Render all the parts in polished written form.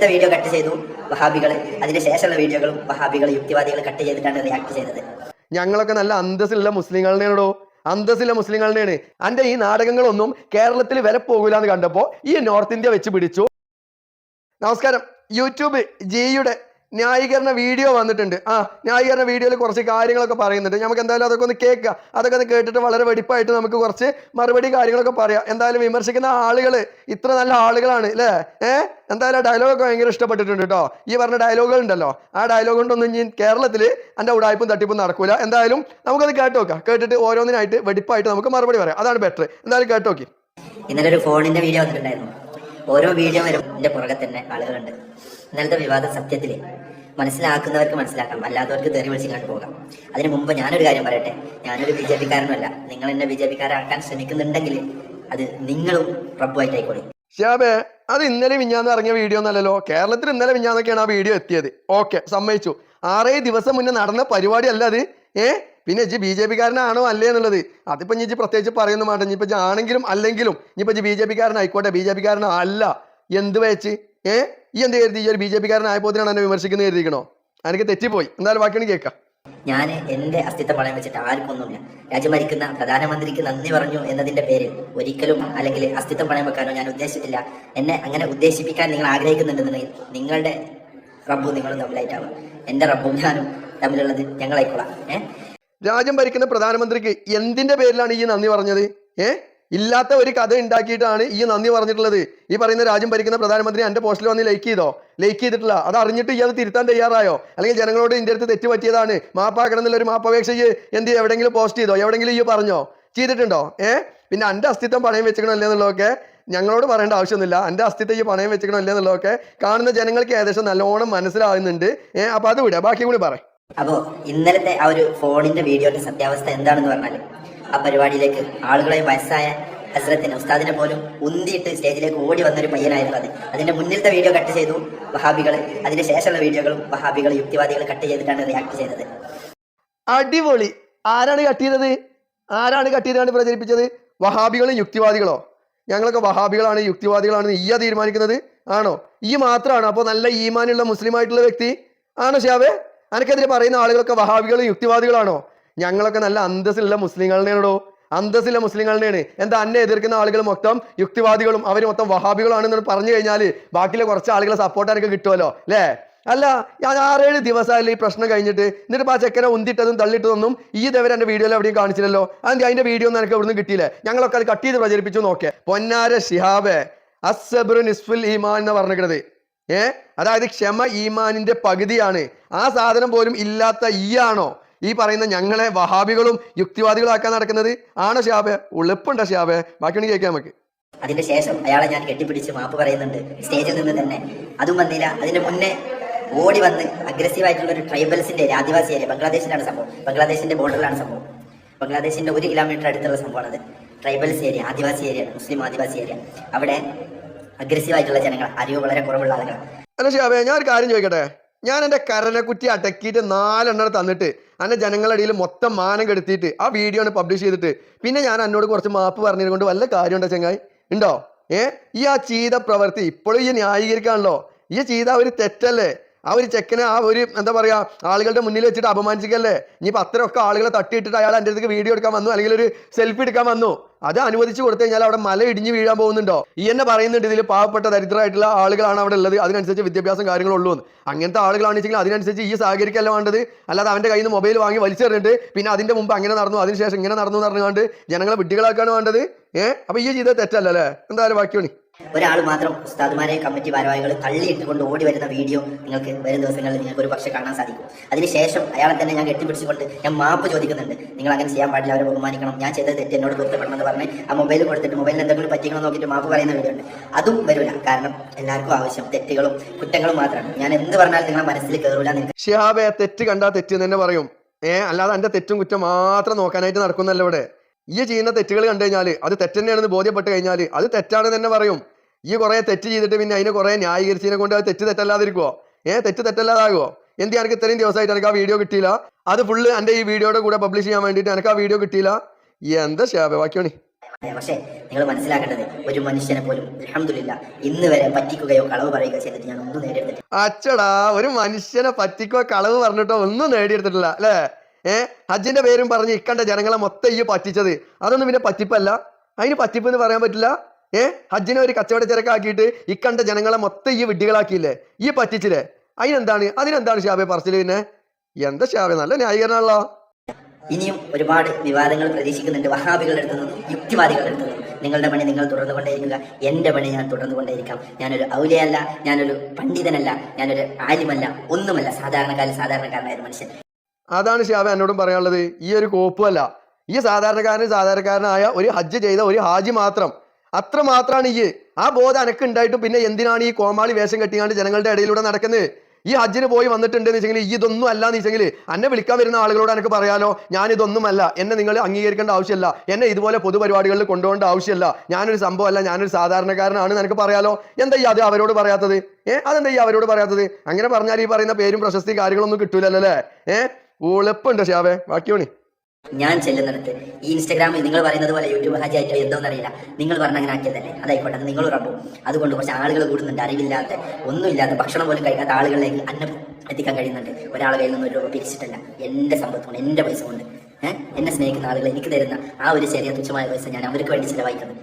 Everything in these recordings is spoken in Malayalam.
മുന്നിലത്തെ വീഡിയോ കട്ട് ചെയ്തു വഹാബികൾ, അതിന് ശേഷമുള്ള വീഡിയോകളും വഹാബികൾ യുക്തിവാദികൾ കട്ട് ചെയ്തിട്ടാണ് റിയാക്ട് ചെയ്തത്. ഞങ്ങളൊക്കെ നല്ല അന്തസ്സിലുള്ള മുസ്ലിങ്ങളുടെയാണോ, അന്തസ്സിലുള്ള മുസ്ലിങ്ങളുടെയാണ്. അന്റെ ഈ നാടകങ്ങളൊന്നും കേരളത്തിൽ വില പോകൂല എന്ന് കണ്ടപ്പോ ഈ നോർത്ത് ഇന്ത്യ വെച്ച് പിടിച്ചു. നമസ്കാരം. യൂട്യൂബ് ജിയുടെ ന്യായീകരണ വീഡിയോ വന്നിട്ടുണ്ട്. ന്യായീകരണ വീഡിയോയിൽ കുറച്ച് കാര്യങ്ങളൊക്കെ പറയുന്നുണ്ട്. നമുക്ക് എന്തായാലും അതൊക്കെ ഒന്ന് കേൾക്കുക. അതൊക്കെ ഒന്ന് കേട്ടിട്ട് വളരെ വെടിപ്പായിട്ട് നമുക്ക് കുറച്ച് മറുപടി കാര്യങ്ങളൊക്കെ പറയാം. എന്തായാലും വിമർശിക്കുന്ന ആളുകൾ ഇത്ര നല്ല ആളുകളാണ് അല്ലേ? എന്തായാലും ഡയലോഗൊക്കെ ഭയങ്കര ഇഷ്ടപ്പെട്ടിട്ടുണ്ട് കേട്ടോ. ഈ പറഞ്ഞ ഡയലോഗുകൾ ഉണ്ടല്ലോ, ആ ഡയലോഗ് കൊണ്ടൊന്നും ഇനി കേരളത്തിൽ എൻ്റെ ഉടായ്പും തട്ടിപ്പും നടക്കൂല. എന്തായാലും നമുക്കത് കേട്ട് നോക്കാം. കേട്ടിട്ട് ഓരോന്നിനായിട്ട് വെടിപ്പായിട്ട് നമുക്ക് മറുപടി പറയാം. അതാണ് ബെറ്റർ. എന്തായാലും കേട്ട് നോക്കി. ഇന്നലെ ഒരു ഫോണിന്റെ വീഡിയോ വന്നിട്ടുണ്ടായിരുന്നു. ഓരോ വീഡിയോ വരും എന്റെ പുറകെ തന്നെ ആളുകളുണ്ട്. ഇന്നലത്തെ വിവാദം സത്യത്തിൽ മനസ്സിലാക്കുന്നവർക്ക് മനസ്സിലാക്കാം, അല്ലാത്തവർക്ക് തെറി വിളിച്ച് കണ്ടു പോകാം. അതിന് മുമ്പ് ഞാനൊരു കാര്യം പറയട്ടെ. ഞാനൊരു BJP കാരനല്ല. നിങ്ങൾ എന്നെ BJP കാരാക്കാൻ ശ്രമിക്കുന്നുണ്ടെങ്കിൽ അത് നിങ്ങളും റബ്ബുമായിട്ടായിക്കോളി. ഷാബേ, അത് ഇന്നലെ മിഞ്ഞാന്ന് ഇറങ്ങിയ വീഡിയോ ഒന്നല്ലല്ലോ. കേരളത്തിൽ ഇന്നലെ മിഞ്ഞാന്നൊക്കെയാണ് ആ വീഡിയോ എത്തിയത്. ഓക്കെ, സമ്മതിച്ചു. 6 ദിവസം മുന്നേ നടന്ന പരിപാടി അല്ല അത്. പിന്നെ ഇജ്ജ് BJP കാരനാണോ അല്ലേ എന്നുള്ളത് അതിപ്പോ ഇജ്ജ് പ്രത്യേകിച്ച് പറയുന്നു വേണ്ട. ഇനിയിപ്പോ ആണെങ്കിലും അല്ലെങ്കിലും ഇനിയിപ്പോ BJP കാരനായിക്കോട്ടെ, BJP കാരനോ അല്ല, എന്ത് വെച്ച് ഈ എന്ത് കരുതി? ഈ ഒരു BJP കാരനായപ്പോതിനാണ് എന്നെ വിമർശിക്കുന്നത് കരുതിക്കണോ? എനിക്ക് തെറ്റിപ്പോയി. എന്തായാലും ബാക്കിയാണ് കേൾക്കാം. ഞാൻ എന്റെ അസ്തിത്വം പണയം വെച്ചിട്ട് ആർക്കൊന്നുമില്ല. രാജ്യം ഭരിക്കുന്ന പ്രധാനമന്ത്രിക്ക് നന്ദി പറഞ്ഞു എന്നതിന്റെ പേരിൽ ഒരിക്കലും അല്ലെങ്കിൽ അസ്തിത്വം പണയം വെക്കാനോ ഞാൻ ഉദ്ദേശിച്ചിട്ടില്ല. എന്നെ അങ്ങനെ ഉദ്ദേശിപ്പിക്കാൻ നിങ്ങൾ ആഗ്രഹിക്കുന്നുണ്ടെന്നുണ്ടെങ്കിൽ നിങ്ങളുടെ റബ്ബും നിങ്ങളും തമ്മിലായിട്ടാവും. എന്റെ റബ്ബും ഞാനും തമ്മിലുള്ളത് ഞങ്ങളായിക്കോളാം. രാജ്യം ഭരിക്കുന്ന പ്രധാനമന്ത്രിക്ക് എന്തിന്റെ പേരിലാണ് ഈ നന്ദി പറഞ്ഞത്? ഇല്ലാത്ത ഒരു കഥ ഉണ്ടാക്കിയിട്ടാണ് ഈ നന്ദി പറഞ്ഞിട്ടുള്ളത്. ഈ പറയുന്ന രാജ്യം ഭരിക്കുന്ന പ്രധാനമന്ത്രി എന്റെ പോസ്റ്റിൽ വന്ന് ലൈക്ക് ചെയ്തോ? ലൈക്ക് ചെയ്തിട്ടില്ല. അത് അറിഞ്ഞിട്ട് ഈ അത് തിരുത്താൻ തയ്യാറായോ? അല്ലെങ്കിൽ ജനങ്ങളോട് ഇതിന്റെ അടുത്ത് തെറ്റ് പറ്റിയതാണ്, മാപ്പാക്കണം എന്നുള്ളൊരു മാപ്പപേക്ഷ എന്ത് എവിടെയെങ്കിലും പോസ്റ്റ് ചെയ്തോ? എവിടെയെങ്കിലും ഈ പറഞ്ഞോ? ചെയ്തിട്ടുണ്ടോ? പിന്നെ എന്റെ അസ്തിത്വം പണയം വെച്ചിക്കണല്ലേ എന്നുള്ളതൊക്കെ ഞങ്ങളോട് പറയേണ്ട ആവശ്യമൊന്നുമില്ല. എൻ്റെ അസ്തിത്വം ഈ പണയം വെച്ചിക്കണല്ലേ എന്നുള്ളതൊക്കെ കാണുന്ന ജനങ്ങൾക്ക് ഏകദേശം നല്ലോണം മനസ്സിലാവുന്നുണ്ട്. അപ്പൊ അത് വിടുക, ബാക്കി കൂടി പറയാം. അപ്പോ ഇന്നലത്തെ ആ ഒരു ഫോണിന്റെ വീഡിയോയുടെ സത്യാവസ്ഥ എന്താണെന്ന് പറഞ്ഞാൽ, ആ പരിപാടിയിലേക്ക് ആളുകളെ വയസ്സായ ഹസ്രത്തിന് ഉസ്താദിനെ പോലും ഉന്തിയിട്ട് സ്റ്റേജിലേക്ക് ഓടി വന്നൊരു പയ്യനായിരുന്നു അത്. അതിന്റെ മുന്നിലത്തെ വീഡിയോ കട്ട് ചെയ്തു വഹാബികൾ, അതിന് ശേഷമുള്ള വീഡിയോകളും വഹാബികൾ യുക്തിവാദികൾ കട്ട് ചെയ്തിട്ടാണ് റിയാക്ട് ചെയ്തത്. അടിപൊളി. ആരാണ് കട്ട് ചെയ്തത്? ആരാണ് കട്ട് ചെയ്താണ് പ്രചരിപ്പിച്ചത്? വഹാബികളും യുക്തിവാദികളോ? ഞങ്ങളൊക്കെ വഹാബികളാണ് യുക്തിവാദികളാണെന്ന് ഈയാ തീരുമാനിക്കുന്നത് ആണോ? ഈ മാത്രമാണ് അപ്പോൾ നല്ല ഈമാനുള്ള മുസ്ലിം ആയിട്ടുള്ള വ്യക്തി ആണോ ഷാബേ? അനക്കെതിരെ പറയുന്ന ആളുകളൊക്കെ വഹാബികളും യുക്തിവാദികളാണോ? ഞങ്ങളൊക്കെ നല്ല അന്തസ്സിലുള്ള മുസ്ലിങ്ങളുടെയാണോ? അന്തസ്സിലുള്ള മുസ്ലിങ്ങളുടെയാണ്. എന്താ അന്നെ എതിർക്കുന്ന ആളുകൾ മൊത്തം യുക്തിവാദികളും അവർ മൊത്തം വഹാബികളാണെന്ന് പറഞ്ഞു കഴിഞ്ഞാൽ ബാക്കിയുള്ള കുറച്ച് ആളുകളെ സപ്പോർട്ട് എനിക്ക് കിട്ടുമല്ലോ അല്ലേ? അല്ല, ഞാൻ 6-7 ദിവസമായില്ല ഈ പ്രശ്നം കഴിഞ്ഞിട്ട്. എന്നിട്ട് ആ ചെക്കനെ ഉന്തിട്ടതും തള്ളിയിട്ടതൊന്നും ഈ ഇതവരെ എൻ്റെ വീഡിയോയിൽ എവിടെയും കാണിച്ചില്ലല്ലോ. അതിന്റെ വീഡിയോ ഒന്നും എനിക്ക് ഇവിടുന്ന് കിട്ടിയില്ലേ? ഞങ്ങളൊക്കെ അത് കട്ട് ചെയ്ത് പ്രചരിപ്പിച്ചു നോക്കേ. പൊന്നാര ഷിഹാബേ, അസ്സബ്റു നിസ്ഫുൽ ഈമാൻ എന്ന് പറഞ്ഞിരിക്കുന്നത്. അതായത് ക്ഷമ ഈമാനിന്റെ പകുതിയാണ്. ആ സാധനം പോലും ഇല്ലാത്ത ആണോ ഈ പറയുന്ന ഞങ്ങളെ വഹാബികളും യുക്തിവാദികളും ആക്കാൻ നടക്കുന്നത്? ആണോ ഷിഹാബേ? ഉളുപ്പുണ്ടോ ഷിഹാബേ? ബാക്കിയാണ് കേൾക്കാം നമുക്ക്. അതിന്റെ ശേഷം അയാളെ ഞാൻ കെട്ടിപ്പിടിച്ച് മാപ്പ് പറയുന്നുണ്ട് സ്റ്റേജിൽ നിന്ന് തന്നെ. അതും വന്നില്ല. അതിന് മുന്നേ ഓടി വന്ന് അഗ്രസീവ് ആയിട്ടുള്ള ഒരു ട്രൈബൽസിന്റെ ആദിവാസി ഏരിയ, ബംഗ്ലാദേശിലാണ് സംഭവം, ബംഗ്ലാദേശിന്റെ ബോർഡറിലാണ് സംഭവം, ബംഗ്ലാദേശിന്റെ 1 കിലോമീറ്റർ അടുത്തുള്ള സംഭവമാണത്. ട്രൈബൽസ് ഏരിയ, ആദിവാസി ഏരിയ, മുസ്ലിം ആദിവാസി ഏരിയ. അവിടെ അഗ്രസീവ് ആയിട്ടുള്ള ജനങ്ങൾ, അറിവ് വളരെ കുറവുള്ള ആളുകൾ. അല്ല ഷിഹാബേ, ഞാൻ ഒരു കാര്യം ചോദിക്കട്ടെ? ഞാൻ എൻ്റെ കരനെക്കുറ്റി അടക്കിയിട്ട് 4 എണ്ണം തന്നിട്ട് എൻ്റെ ജനങ്ങളുടെ ഇടയിൽ മൊത്തം മാനം കെടുത്തിയിട്ട് ആ വീഡിയോ ആണ് പബ്ലിഷ് ചെയ്തിട്ട് പിന്നെ ഞാൻ എന്നോട് കുറച്ച് മാപ്പ് പറഞ്ഞതുകൊണ്ട് വല്ല കാര്യമുണ്ടോ ചങ്ങായി? ഉണ്ടോ? ഈ ആ ചെയ്ത പ്രവൃത്തി ഇപ്പോഴും ഈ ന്യായീകരിക്കാണല്ലോ. ഈ ചെയ്ത ഒരു തെറ്റല്ലേ? ആ ഒരു ചെക്കനെ ആ ഒരു എന്താ പറയാ ആളുകളുടെ മുന്നിൽ വെച്ചിട്ട് അപമാനിച്ചിക്കല്ലേ? ഇനിയിപ്പോൾ അത്രയൊക്കെ ആളുകളെ തട്ടിയിട്ടിട്ട് അയാൾ എൻ്റെ അടുത്തേക്ക് വീഡിയോ എടുക്കാൻ വന്നു, അല്ലെങ്കിൽ ഒരു സെൽഫി എടുക്കാൻ വന്നു, അത് അനുവദിച്ചു കൊടുത്തു കഴിഞ്ഞാൽ അവിടെ മല ഇടിഞ്ഞ് വീഴാൻ പോകുന്നുണ്ടോ? ഈ എന്നെ പറയുന്നുണ്ട് ഇതിൽ പാവപ്പെട്ട ദരിദ്രമായിട്ടുള്ള ആളുകളാണ് അവിടെ ഉള്ളത്, അതിനനുസരിച്ച് വിദ്യാഭ്യാസം കാര്യങ്ങളുള്ളൂ എന്ന്. അങ്ങനത്തെ ആളുകളാണെന്നുവെച്ചെങ്കിൽ അതിനനുസരിച്ച് ഈ സഹകരിക്കല്ല വേണ്ടത്. അല്ലാതെ അവൻ്റെ കയ്യിൽ നിന്ന് മൊബൈൽ വാങ്ങി വലിച്ചെറിഞ്ഞിട്ട് പിന്നെ അതിന്റെ മുമ്പ് അങ്ങനെ നടന്നു, അതിനുശേഷം ഇങ്ങനെ നടന്നു എന്ന് പറഞ്ഞുകൊണ്ട് ജനങ്ങളെ വിഡ്ഢികളാക്കാണ് വേണ്ടത്. അപ്പൊ ഈ ചെയ്തത് തെറ്റല്ലേ? എന്തായാലും ബാക്കിയാണ്. ഒരാൾ മാത്രം ഉസ്താദുമാരെ കമ്മിറ്റി ഭാരവാഹികൾ തള്ളിയിട്ടുകൊണ്ട് ഓടി വരുന്ന വീഡിയോ നിങ്ങൾക്ക് വരും ദിവസങ്ങളിൽ നിങ്ങൾക്ക് ഒരു പക്ഷേ കാണാൻ സാധിക്കും. അതിനുശേഷം അയാളെ തന്നെ ഞാൻ കെട്ടിപ്പിടിച്ചുകൊണ്ട് ഞാൻ മാപ്പ് ചോദിക്കുന്നുണ്ട്. നിങ്ങൾ അങ്ങനെ ചെയ്യാൻ പാടില്ല, അവരെ ബഹുമാനിക്കണം, ഞാൻ ചെയ്തത് തെറ്റ്, എന്നോട് പൊരുത്തപ്പെടണം എന്ന് പറഞ്ഞ് ആ മൊബൈൽ കൊടുത്തിട്ട് മൊബൈലിൽ എന്തെങ്കിലും പറ്റിക്കണം നോക്കിയിട്ട് മാപ്പ് പറയുന്ന വീഡിയോ ഉണ്ട്. അതും വരില്ല. കാരണം എല്ലാവർക്കും ആവശ്യം തെറ്റുകളും കുറ്റങ്ങളും മാത്രമാണ്. ഞാൻ എന്ത് പറഞ്ഞാലും നിങ്ങളെ മനസ്സിൽ കയറൂല. ഷിഹാബേ, തെറ്റ് കണ്ടാ തെറ്റ് തന്നെ പറയും. അല്ലാതെ എൻ്റെ തെറ്റും കുറ്റം മാത്രം നോക്കാനായിട്ട് നടക്കുന്നല്ല ഇവിടെ. ഈ ചെയ്യുന്ന തെറ്റുകൾ കണ്ടു കഴിഞ്ഞാൽ അത് തെറ്റന്നെയാണെന്ന് ബോധ്യപ്പെട്ട് കഴിഞ്ഞാൽ അത് തെറ്റാണെന്ന് തന്നെ പറയും. ഈ കുറെ തെറ്റ് ചെയ്തിട്ട് പിന്നെ അതിനെ കുറെ ന്യായീകരിച്ചതിനെ കൊണ്ട് അത് തെറ്റല്ലാതിരിക്കുവോ? തെറ്റ് തെറ്റല്ലാതാകുമോ? എന്ത് എനിക്ക് ഇത്രയും ദിവസമായിട്ട് എനിക്ക് ആ വീഡിയോ കിട്ടിയില്ല? അത് ഫുള്ള് എൻ്റെ ഈ വീഡിയോയുടെ കൂടെ പബ്ലിഷ് ചെയ്യാൻ വേണ്ടിയിട്ട് എനിക്ക് ആ വീഡിയോ കിട്ടിയില്ല. എന്താ ഷിഹാബേ? ബാക്കിയാണ്. പക്ഷേ നിങ്ങൾ മനസ്സിലാക്കേണ്ടത് ഒരു മനുഷ്യനെ പോലും അൽഹംദുലില്ലാ ഇന്ന് വരെ പറ്റിക്കുകയോ കളവ് പറയുകയോ ചെയ്തിട്ട് ഞാൻ ഒന്നും നേടിയെടുത്തിട്ടില്ല. അച്ചടാ, ഒരു മനുഷ്യനെ പറ്റിക്കോ കളവ് പറഞ്ഞിട്ടോ ഒന്നും നേടിയെടുത്തിട്ടില്ല അല്ലേ? ഹജ്ജിന്റെ പേരും പറഞ്ഞ് ഇക്കണ്ട ജനങ്ങളെ മൊത്തം ഈ പറ്റിച്ചത് അതൊന്നും പിന്നെ പറ്റിപ്പല്ല. അതിന് പറ്റിപ്പ് എന്ന് പറയാൻ പറ്റില്ല. ഹജ്ജിനെ ഒരു കച്ചവട ചരക്കാക്കിയിട്ട് ഇക്കണ്ട ജനങ്ങളെ മൊത്തം ഈ വിഡ്ഢികളാക്കിയില്ലേ, ഈ പറ്റിച്ചില്ലേ? അതിനെന്താണ് ഷാബെ പറച്ചില്? പിന്നെ എന്താ ഷാബെ, നല്ല ന്യായീകരണമാണല്ലോ. ഇനിയും ഒരുപാട് വിവാദങ്ങൾ പ്രതീക്ഷിക്കുന്നുണ്ട് വഹാബികളുടെ അടുത്ത് നിന്നും യുക്തിവാദികളുടെ അടുത്ത് നിന്നും. നിങ്ങളുടെ പണി നിങ്ങൾ തുടർന്നുകൊണ്ടേയിരിക്കുക, എൻ്റെ പണി ഞാൻ തുടർന്നുകൊണ്ടേയിരിക്കാം. ഞാനൊരു ഔലിയല്ല, ഞാനൊരു പണ്ഡിതനല്ല, ഞാനൊരു ആലിമല്ല, ഒന്നുമല്ല, സാധാരണക്കാരനായ ഒരു മനുഷ്യൻ. അതാണ് ഷാബെ എന്നോടും പറയാനുള്ളത്. ഈ ഒരു കോപ്പുമല്ല, ഈ സാധാരണക്കാരനായ ഒരു ഹജ്ജ് ചെയ്ത ഒരു ഹാജി മാത്രം, അത്ര മാത്രമാണ് ഈ ആ ബോധം അനക്ക് ഉണ്ടായിട്ടും പിന്നെ എന്തിനാണ് ഈ കോമാളി വേഷം കെട്ടിയാണ്ട് ജനങ്ങളുടെ ഇടയിലൂടെ നടക്കുന്നത്? ഈ ഹജ്ജിന് പോയി വന്നിട്ടുണ്ടെന്ന് വെച്ചെങ്കിൽ ഈ ഇതൊന്നും അല്ല എന്ന് വെച്ചെങ്കിൽ എന്നെ വിളിക്കാൻ വരുന്ന ആളുകളോട് എനിക്ക് പറയാലോ, ഞാൻ ഇതൊന്നുമല്ല, എന്നെ നിങ്ങൾ അംഗീകരിക്കേണ്ട ആവശ്യമില്ല, എന്നെ ഇതുപോലെ പൊതുപരിപാടികളിൽ കൊണ്ടുപോകേണ്ട ആവശ്യമില്ല, ഞാനൊരു സംഭവമല്ല, ഞാനൊരു സാധാരണക്കാരനാണ് എനിക്ക് പറയാലോ. എന്താ ഈ അത് അവരോട് പറയാത്തത്? അതെന്താ ഈ അവരോട് പറയാത്തത്? അങ്ങനെ പറഞ്ഞാൽ ഈ പറയുന്ന പേരും പ്രശസ്തി കാര്യങ്ങളൊന്നും കിട്ടൂലല്ലോ അല്ലേ? ഉളപ്പുണ്ട് ഷാബെ, ബാക്കിയോണി. ഞാൻ ചെല്ലുന്നിടത്ത് ഈ ഇൻസ്റ്റാഗ്രാമിൽ നിങ്ങൾ പറയുന്നത് പോലെ യൂട്യൂബ് ഹാജി ആയിട്ടോ എന്തോന്ന് അറിയില്ല, നിങ്ങൾ പറഞ്ഞ അങ്ങനെ ആക്കിയതല്ലേ, അതായിക്കോട്ടെ, അത് നിങ്ങൾ റബ്ബും. അതുകൊണ്ട് കുറച്ച് ആളുകൾ കൂടുന്നുണ്ട്, അറിവില്ലാത്ത ഒന്നുമില്ലാത്ത ഭക്ഷണം പോലും കഴിക്കാത്ത ആളുകളിലേക്ക് അന്നം എത്തിക്കാൻ കഴിയുന്നുണ്ട്. ഒരാളെ കയ്യിൽ നിന്ന് 1 രൂപ പിരിച്ചിട്ടല്ല, എൻ്റെ സമ്പത്ത് കൊണ്ട്, എൻ്റെ പൈസ കൊണ്ട്, എന്നെ സ്നേഹിക്കുന്ന ആളുകൾ എനിക്ക് തരുന്ന ആ ഒരു ചെറിയ തുച്ഛമായ പൈസ ഞാൻ അവർക്ക് വേണ്ടി ചിലവഴിക്കുന്നത്.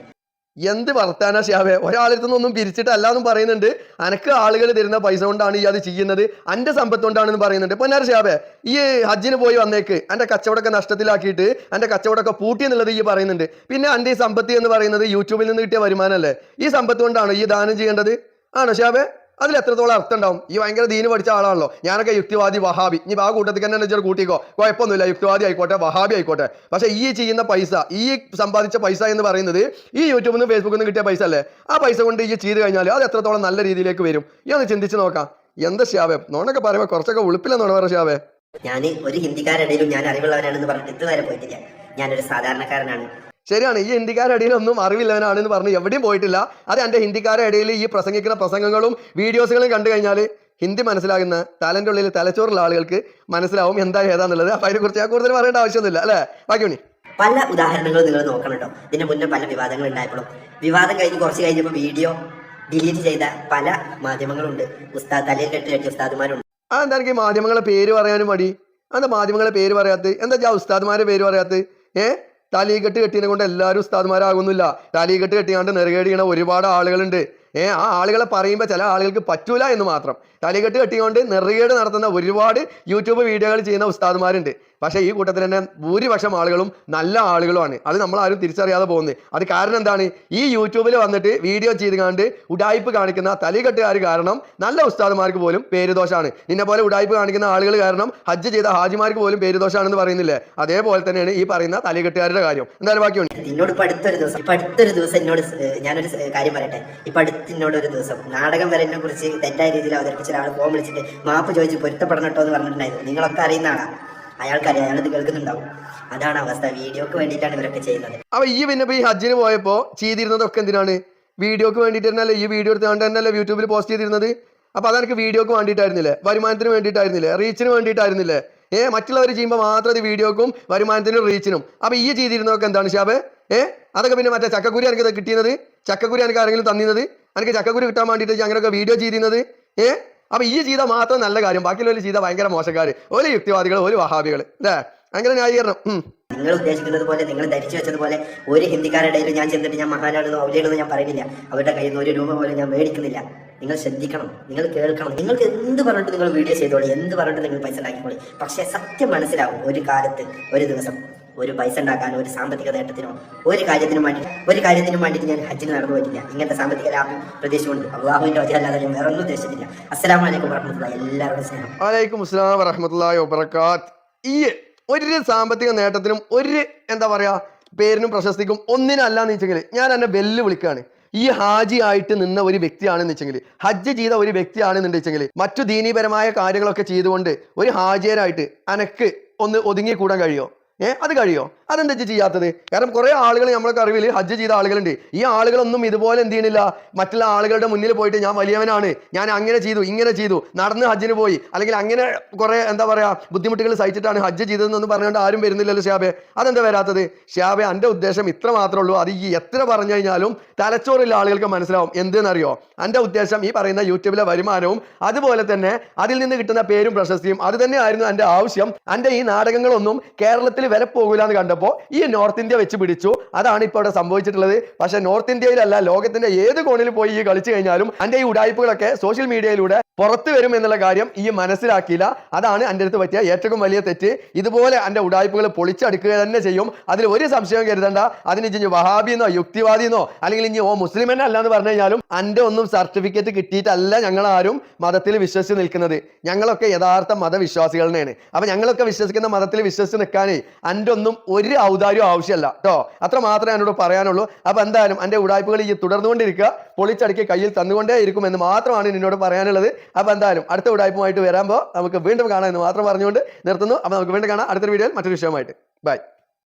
എന്ത് വർത്താന ഷാബെ, ഒരാളിടത്തുനിന്നൊന്നും പിരിച്ചിട്ടല്ലാന്നും പറയുന്നുണ്ട്. അനക്ക് ആളുകൾ തരുന്ന പൈസ കൊണ്ടാണ് ഈ അത് ചെയ്യുന്നത്, അന്റെ സമ്പത്ത് കൊണ്ടാണെന്ന് പറയുന്നുണ്ട്. പൊന്നാര ഷാബെ, ഈ ഹജ്ജിന് പോയി വന്നേക്ക് എന്റെ കച്ചവടമൊക്കെ നഷ്ടത്തിലാക്കിയിട്ട് എന്റെ കച്ചവടമൊക്കെ പൂട്ടി എന്നുള്ളത് ഈ പറയുന്നുണ്ട്. പിന്നെ എന്റെ ഈ സമ്പത്ത് എന്ന് പറയുന്നത് യൂട്യൂബിൽ നിന്ന് കിട്ടിയ വരുമാനമല്ലേ? ഈ സമ്പത്ത് കൊണ്ടാണ് ഈ ദാനം ചെയ്യേണ്ടത്? ആണോ ഷാബെ? അതിൽ എത്രത്തോളം അർത്ഥം ഉണ്ടാവും? ഈ ഭയങ്കര ദീന് പഠിച്ച ആളാണല്ലോ. ഞാനൊക്കെ യുക്തിവാദി വഹാബി, ഇനി ആ കൂട്ടത്തിൽ തന്നെ വെച്ചാൽ കൂട്ടിക്കോ, കുഴപ്പമൊന്നുമില്ല, യുക്തിവാദി ആയിക്കോട്ടെ വഹാബി ആയിക്കോട്ടെ. പക്ഷെ ഈ ചെയ്യുന്ന പൈസ, ഈ സമ്പാദിച്ച പൈസ എന്ന് പറയുന്നത് ഈ യൂട്യൂബിൽ നിന്ന് ഫേസ്ബുക്കിൽ നിന്ന് കിട്ടിയ പൈസ അല്ലേ? ആ പൈസ കൊണ്ട് ഈ ചെയ്ത് കഴിഞ്ഞാൽ അത് എത്രത്തോളം നല്ല രീതിയിലേക്ക് വരും? ഈ ഒന്ന് ചിന്തിച്ച് നോക്കാം. എന്താ ഷാബെ നോണൊക്കെ പറയുമ്പോൾ കുറച്ചൊക്കെ ഉളുപ്പില്ലെന്നോട് പറ ഷാബെ. ഞാൻ ഒരു ഹിന്ദിക്കാരുടെ ഞാൻ അറിവുള്ളവനാണെന്ന് പറഞ്ഞിട്ട് ഇതുവരെ പോയിട്ടില്ല. ഞാനൊരു സാധാരണക്കാരനാണ്. ശരിയാണ്, ഈ ഹിന്ദിക്കാരുടെ ഇടയിൽ ഒന്നും അറിവില്ലവനാണെന്ന് പറഞ്ഞ് എവിടെയും പോയിട്ടില്ല. അത് എൻ്റെ ഹിന്ദിക്കാരുടെ ഇടയിൽ ഈ പ്രസംഗിക്കുന്ന പ്രസംഗങ്ങളും വീഡിയോസുകളും കണ്ടു കഴിഞ്ഞാൽ ഹിന്ദി മനസ്സിലാകുന്ന തലൻ്റെ ഉള്ളിൽ തലച്ചോറുള്ള ആളുകൾക്ക് മനസ്സിലാവും എന്താ ഏതാന്നുള്ളത്. അപ്പൊ അതിനെക്കുറിച്ച് ഞാൻ കൂടുതൽ പറയേണ്ട ആവശ്യമൊന്നുമില്ല അല്ലേ? ബാക്കിയോണി പല ഉദാഹരണങ്ങളും നിങ്ങൾ നോക്കണം കേട്ടോ. ഇതിന് മുന്നേ പല വിവാദങ്ങൾ ഉണ്ടായപ്പോഴും വിവാദം കഴിഞ്ഞ് കുറച്ച് കഴിഞ്ഞപ്പോൾ വീഡിയോ ഡിലീറ്റ് ചെയ്ത പല മാധ്യമങ്ങളുണ്ട്, തലയിൽ കെട്ടിയ ഉസ്താദുമാരുണ്ട്. എന്താ എനിക്ക് മാധ്യമങ്ങളെ പേര് പറയാനും മടി? എന്താ മാധ്യമങ്ങളെ പേര് പറയാത്ത? എന്താ ഉസ്താദ്മാരെ പേര് പറയാത്ത? താലീകെട്ട് കെട്ടിയതിനെ കൊണ്ട് എല്ലാവരും ഉസ്താദ്മാരാകുന്നില്ല. താലീകെട്ട് കെട്ടിയാണ്ട് നെറുകേട് ചെയ്യണ ഒരുപാട് ആളുകളുണ്ട്. ആ ആളുകളെ പറയുമ്പോൾ ചില ആളുകൾക്ക് പറ്റൂല എന്ന് മാത്രം. താലികെട്ട് കെട്ടിക്കൊണ്ട് നെറുകേട് നടത്തുന്ന ഒരുപാട് യൂട്യൂബ് വീഡിയോകൾ ചെയ്യുന്ന ഉസ്താദ്മാരുണ്ട്. പക്ഷേ ഈ കൂട്ടത്തിൽ തന്നെ ഭൂരിപക്ഷം ആളുകളും നല്ല ആളുകളുമാണ്. അത് നമ്മളാരും തിരിച്ചറിയാതെ പോകുന്നത്. അത് കാരണം എന്താണ്? ഈ യൂട്യൂബിൽ വന്നിട്ട് വീഡിയോ ചെയ്ത് കണ്ട് ഉഡായിപ്പ് കാണിക്കുന്ന തലികെട്ടുകാർ കാരണം നല്ല ഉസ്താദ്മാർക്ക് പോലും പേരുദോഷമാണ്. നിന്നെ പോലെ ഉഡായിപ്പ് കാണിക്കുന്ന ആളുകൾ കാരണം ഹജ്ജ് ചെയ്ത ഹാജിമാർക്ക് പോലും പേരുദോഷമാണെന്ന് പറയുന്നില്ലേ? അതേപോലെ തന്നെയാണ് ഈ പറയുന്ന തലികെട്ടുകാരുടെ കാര്യം. എന്തായാലും ബാക്കിയുണ്ട്. എന്നോട് ഇപ്പൊ അടുത്തൊരു ദിവസം എന്നോട് ഞാനൊരു കാര്യം പറയട്ടെ. ഇപ്പൊ അടുത്തിനോട് ഒരു ദിവസം നാടകം വരെ എന്നെ കുറിച്ച് തെറ്റായ രീതിയിൽ അവതരിപ്പിച്ച ഒരാൾ ഫോൺ വിളിച്ചിട്ട് മാപ്പ് ചോദിച്ച് പൊരുത്തപ്പെടണട്ടോ എന്ന് പറഞ്ഞിട്ടുണ്ടായിരുന്നു. നിങ്ങളൊക്കെ അറിയുന്നതാണ്, അയാൾക്കറിയാം, അയാളത് കേൾക്കുന്നുണ്ടാവും. അതാണ് അവസ്ഥ. വീഡിയോക്ക് വേണ്ടിയിട്ടാണ് ഇവരൊക്കെ ചെയ്യുന്നത്. അപ്പൊ ഈ പിന്നെ ഈ ഹജ്ജിന് പോയപ്പോ ചെയ്തിരുന്നതൊക്കെ എന്തിനാണ്? വീഡിയോക്ക് വേണ്ടിയിട്ട് തന്നെയല്ലേ? ഈ വീഡിയോ എടുത്തുകൊണ്ട് തന്നെയല്ലേ യൂട്യൂബിൽ പോസ്റ്റ് ചെയ്തിരുന്നത്? അപ്പൊ അതെനിക്ക് വീഡിയോക്ക് വേണ്ടിയിട്ടായിരുന്നില്ലേ? വരുമാനത്തിന് വേണ്ടിയിട്ടായിരുന്നില്ലേ? റീച്ചിന് വേണ്ടിയിട്ടായിരുന്നില്ലേ? മറ്റുള്ളവർ ചെയ്യുമ്പോൾ മാത്രം ഇത് വീഡിയോക്കും വരുമാനത്തിനും റീച്ചിനും. അപ്പൊ ഈ ചെയ്തിരുന്നതൊക്കെ എന്താണ് ഷാബ്? അതൊക്കെ പിന്നെ മറ്റേ ചക്കക്കുരി എനിക്ക് കിട്ടിയത്? ചക്കക്കുരി എനിക്ക് ആരെങ്കിലും തന്നിരുന്നത്? എനിക്ക് ചക്കക്കുരി കിട്ടാൻ വേണ്ടിയിട്ട് അങ്ങനെയൊക്കെ വീഡിയോ ചെയ്തിരുന്നത്? അപ്പൊ ഈ ചെയ്ത മാത്രം നല്ല കാര്യം, ബാക്കിയുള്ളവർ ചെയ്ത ഭയങ്കര മോശക്കാര്, ഒരു യുക്തിവാദികൾ, ഒരു വഹാബികൾ അല്ലേ? അങ്ങനെ ന്യായീകരണം. നിങ്ങൾ ഉദ്ദേശിക്കുന്നത് പോലെ, നിങ്ങൾ ധരിച്ചു വെച്ചതുപോലെ ഒരു ഹിന്ദിക്കാരുടെ ഇടയിൽ ഞാൻ ചെന്നിട്ട് ഞാൻ മഹാനാണെന്നോ ഔലിയാണെന്നോ ഞാൻ പറയുന്നില്ല. അവരുടെ കയ്യിൽ നിന്ന് 1 രൂപ പോലും ഞാൻ മേടിക്കുന്നില്ല. നിങ്ങൾ ശ്രദ്ധിക്കണം, നിങ്ങൾ കേൾക്കണം. നിങ്ങൾക്ക് എന്ത് പറഞ്ഞിട്ട് നിങ്ങൾ വീഡിയോ ചെയ്തോളി, എന്ത് പറഞ്ഞിട്ട് നിങ്ങൾ പൈസ ഉണ്ടാക്കിക്കോളി. പക്ഷേ സത്യം മനസ്സിലാവും, ഒരു കാലത്ത് ഒരു ദിവസം ഒരു പൈസ ഉണ്ടാക്കാനോ ഒരു സാമ്പത്തിക നേട്ടത്തിനോ ഒരു കാര്യത്തിനും വേണ്ടിയിട്ട് ഞാൻ ഹജ്ജിന് നടന്നു പോയിട്ടില്ല. ഇങ്ങനത്തെ സാമ്പത്തിക ലാഭം പ്രതീക്ഷിച്ചുകൊണ്ട് അള്ളാഹുവിന്റെ വജഹല്ലാതെ ഞാൻ വേറെ ഒന്നും ഉദ്ദേശിച്ചിട്ടില്ല. അസ്സലാമു അലൈക്കും വറഹ്മത്തുള്ളാഹി. എല്ലാവരുടെ സ്നേഹം. വലൈക്കും അസ്സലാം വറഹ്മത്തുള്ളാഹി വബറകാത്ത്. ഈ ഒരു സാമ്പത്തിക നേട്ടത്തിനും ഒരു എന്താ പറയാ പേരിനും പ്രശസ്തിക്കും ഒന്നിനല്ലാന്ന് വെച്ചെങ്കിൽ ഞാൻ എന്നെ വെല്ലുവിളിക്കുകയാണ്. ഈ ഹാജി ആയിട്ട് നിന്ന ഒരു വ്യക്തിയാണെന്ന് വെച്ചെങ്കിൽ, ഹജ്ജ് ചെയ്ത ഒരു വ്യക്തിയാണെന്ന് വെച്ചെങ്കിൽ, മറ്റു ദീനീപരമായ കാര്യങ്ങളൊക്കെ ചെയ്തുകൊണ്ട് ഒരു ഹാജിയരായിട്ട് അനക്ക് ഒന്ന് ഒതുങ്ങി കൂടാൻ കഴിയോ? അത് കഴിയോ? അതെന്താ ചെയ്യാത്തത്? കാരണം കുറെ ആളുകൾ നമ്മളൊക്കെ അറിവിൽ ഹജ്ജ് ചെയ്ത ആളുകളുണ്ട്. ഈ ആളുകളൊന്നും ഇതുപോലെ എന്ത് ചെയ്യണില്ല, മറ്റുള്ള ആളുകളുടെ മുന്നിൽ പോയിട്ട് ഞാൻ വലിയവനാണ്, ഞാൻ അങ്ങനെ ചെയ്തു ഇങ്ങനെ ചെയ്തു, നടന്ന് ഹജ്ജിന് പോയി, അല്ലെങ്കിൽ അങ്ങനെ കുറെ എന്താ പറയാ ബുദ്ധിമുട്ടുകൾ സഹിച്ചിട്ടാണ് ഹജ്ജ് ചെയ്തതെന്നൊന്നും പറഞ്ഞുകൊണ്ട് ആരും വരുന്നില്ലല്ലോ ഷാബെ. അതെന്താ വരാത്തത്? ഷാബെ, എൻ്റെ ഉദ്ദേശം ഇത്ര മാത്രമേ ഉള്ളൂ. അത് ഈ എത്ര പറഞ്ഞു കഴിഞ്ഞാലും തലച്ചോറുള്ള ആളുകൾക്ക് മനസ്സിലാവും. എന്തെന്നറിയോ? എൻ്റെ ഉദ്ദേശം ഈ പറയുന്ന യൂട്യൂബിലെ വരുമാനവും അതുപോലെ തന്നെ അതിൽ നിന്ന് കിട്ടുന്ന പേരും പ്രശസ്തിയും അത് തന്നെയായിരുന്നു എൻ്റെ ആവശ്യം. എൻ്റെ ഈ നാടകങ്ങളൊന്നും കേരളത്തിൽ വില പോകില്ല എന്ന് കണ്ടപ്പോൾ ഈ നോർത്ത് ഇന്ത്യ വെച്ച് പിടിച്ചു. അതാണ് ഇപ്പോൾ ഇവിടെ സംഭവിച്ചിട്ടുള്ളത്. പക്ഷെ നോർത്ത് ഇന്ത്യയിലല്ല, ലോകത്തിന്റെ ഏത് കോണിൽ പോയി ഈ കളിച്ചു കഴിഞ്ഞാലും എൻ്റെ ഈ ഉടായ്പകളൊക്കെ സോഷ്യൽ മീഡിയയിലൂടെ പുറത്തു വരും എന്നുള്ള കാര്യം ഈ മനസ്സിലാക്കിയില്ല. അതാണ് എൻ്റെ അടുത്ത് പറ്റിയ ഏറ്റവും വലിയ തെറ്റ്. ഇതുപോലെ എൻ്റെ ഉടായ്പകൾ പൊളിച്ചടുക്കുക തന്നെ ചെയ്യും. അതിൽ ഒരു സംശയം കരുതണ്ട. അതിന് ഇനി വഹാബിന്നോ യുക്തിവാദിന്നോ അല്ലെങ്കിൽ ഇനി മുസ്ലിം തന്നെ അല്ല എന്ന് പറഞ്ഞു കഴിഞ്ഞാലും എൻ്റെ ഒന്നും സർട്ടിഫിക്കറ്റ് കിട്ടിയിട്ടല്ല ഞങ്ങൾ ആരും മതത്തിൽ വിശ്വസിച്ച് നിൽക്കുന്നത്. ഞങ്ങളൊക്കെ യഥാർത്ഥ മതവിശ്വാസികൾ തന്നെയാണ്. അപ്പൊ ഞങ്ങളൊക്കെ വിശ്വസിക്കുന്ന മതത്തിൽ വിശ്വസിച്ച് നിൽക്കാനേ എൻ്റെ ഒന്നും ഒരു ഔദാര്യം ആവശ്യമല്ല കേട്ടോ. അത്ര മാത്രമേ എന്നോട് പറയാനുള്ളൂ. അപ്പൊ എന്തായാലും എൻ്റെ ഉടായ്പകൾ ഈ തുടർന്നുകൊണ്ടിരിക്കുക, പൊളിച്ചടുക്കി കയ്യിൽ തന്നുകൊണ്ടേ ഇരിക്കും എന്ന് മാത്രമാണ് എന്നോട് പറയാനുള്ളത്. അപ്പൊ എന്തായാലും അടുത്ത ഉടായ്പുമായിട്ട് വരാമ്പോൾ നമുക്ക് വീണ്ടും കാണാം എന്ന് മാത്രം പറഞ്ഞുകൊണ്ട് നിർത്തുന്നു. അപ്പൊ നമുക്ക് വീണ്ടും കാണാം അടുത്തൊരു വീഡിയോയിൽ മറ്റൊരു വിഷയമായിട്ട്. ബൈ.